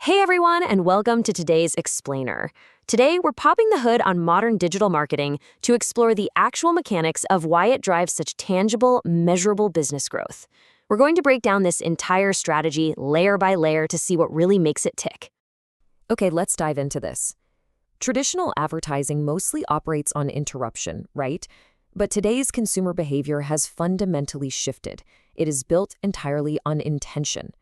Hey everyone, and welcome to today's Explainer. Today, we're popping the hood on modern digital marketing to explore the actual mechanics of why it drives such tangible, measurable business growth. We're going to break down this entire strategy layer by layer to see what really makes it tick. Okay, let's dive into this. Traditional advertising mostly operates on interruption, right? But today's consumer behavior has fundamentally shifted. It is built entirely on intention.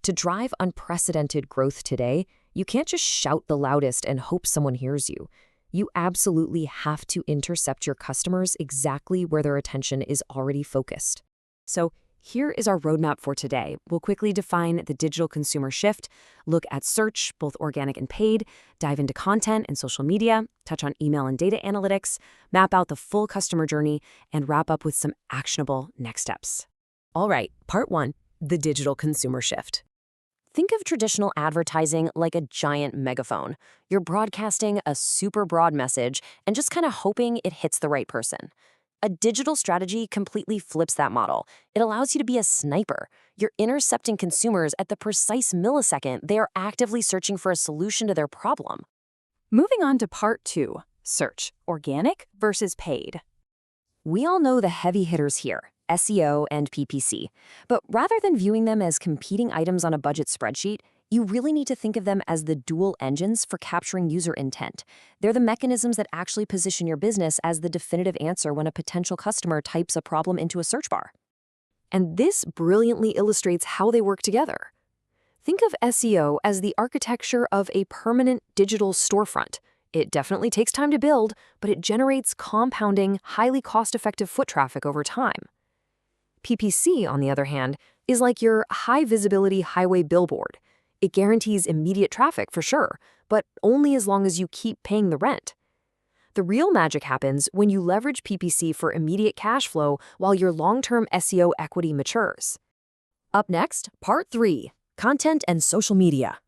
To drive unprecedented growth today, you can't just shout the loudest and hope someone hears you. You absolutely have to intercept your customers exactly where their attention is already focused. So here is our roadmap for today. We'll quickly define the digital consumer shift, look at search, both organic and paid, dive into content and social media, touch on email and data analytics, map out the full customer journey, and wrap up with some actionable next steps. All right, part 1, the digital consumer shift. Think of traditional advertising like a giant megaphone. You're broadcasting a super broad message and just kind of hoping it hits the right person. A digital strategy completely flips that model. It allows you to be a sniper. You're intercepting consumers at the precise millisecond they are actively searching for a solution to their problem. Moving on to part 2, search, organic versus paid. We all know the heavy hitters here, SEO and PPC. But rather than viewing them as competing items on a budget spreadsheet, you really need to think of them as the dual engines for capturing user intent. They're the mechanisms that actually position your business as the definitive answer when a potential customer types a problem into a search bar. And this brilliantly illustrates how they work together. Think of SEO as the architecture of a permanent digital storefront. It definitely takes time to build, but it generates compounding, highly cost-effective foot traffic over time. PPC, on the other hand, is like your high-visibility highway billboard. It guarantees immediate traffic for sure, but only as long as you keep paying the rent. The real magic happens when you leverage PPC for immediate cash flow while your long-term SEO equity matures. Up next, part 3, content and social media.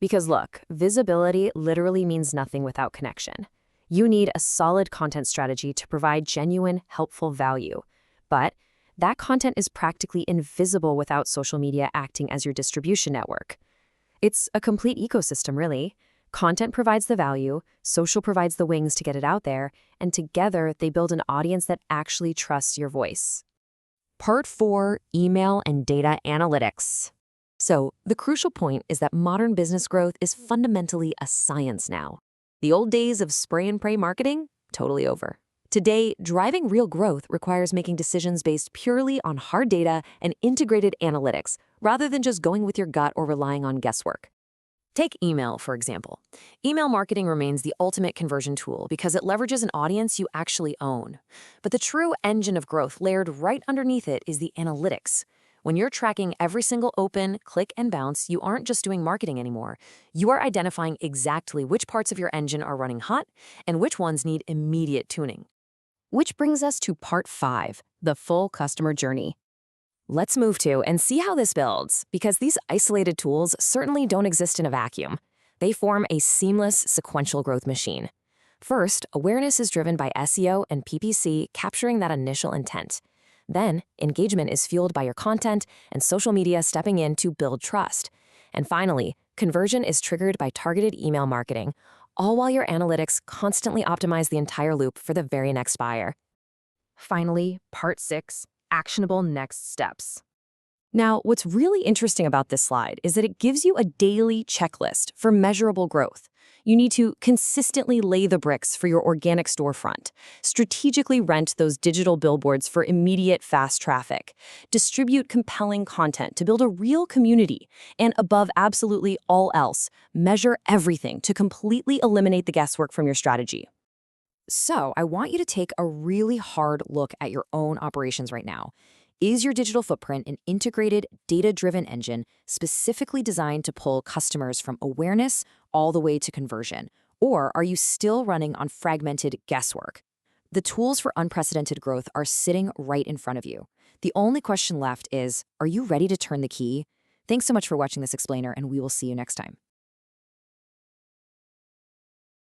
Because look, visibility literally means nothing without connection. You need a solid content strategy to provide genuine, helpful value. But that content is practically invisible without social media acting as your distribution network. It's a complete ecosystem, really. Content provides the value, social provides the wings to get it out there, and together they build an audience that actually trusts your voice. Part 4, email and data analytics. So, the crucial point is that modern business growth is fundamentally a science now. The old days of spray and pray marketing, totally over. Today, driving real growth requires making decisions based purely on hard data and integrated analytics, rather than just going with your gut or relying on guesswork. Take email, for example. Email marketing remains the ultimate conversion tool because it leverages an audience you actually own. But the true engine of growth layered right underneath it is the analytics. When you're tracking every single open, click, and bounce, you aren't just doing marketing anymore. You are identifying exactly which parts of your engine are running hot and which ones need immediate tuning. Which brings us to part 5, the full customer journey. Let's move to and see how this builds, because these isolated tools certainly don't exist in a vacuum. They form a seamless, sequential growth machine. First, awareness is driven by SEO and PPC capturing that initial intent. Then, engagement is fueled by your content and social media stepping in to build trust. And finally, conversion is triggered by targeted email marketing, all while your analytics constantly optimize the entire loop for the very next buyer. Finally, part 6, actionable next steps. Now, what's really interesting about this slide is that it gives you a daily checklist for measurable growth. You need to consistently lay the bricks for your organic storefront, strategically rent those digital billboards for immediate fast traffic, distribute compelling content to build a real community, and above absolutely all else, measure everything to completely eliminate the guesswork from your strategy. So, I want you to take a really hard look at your own operations right now. Is your digital footprint an integrated, data-driven engine specifically designed to pull customers from awareness all the way to conversion? Or are you still running on fragmented guesswork? The tools for unprecedented growth are sitting right in front of you. The only question left is, are you ready to turn the key? Thanks so much for watching this explainer, and we will see you next time.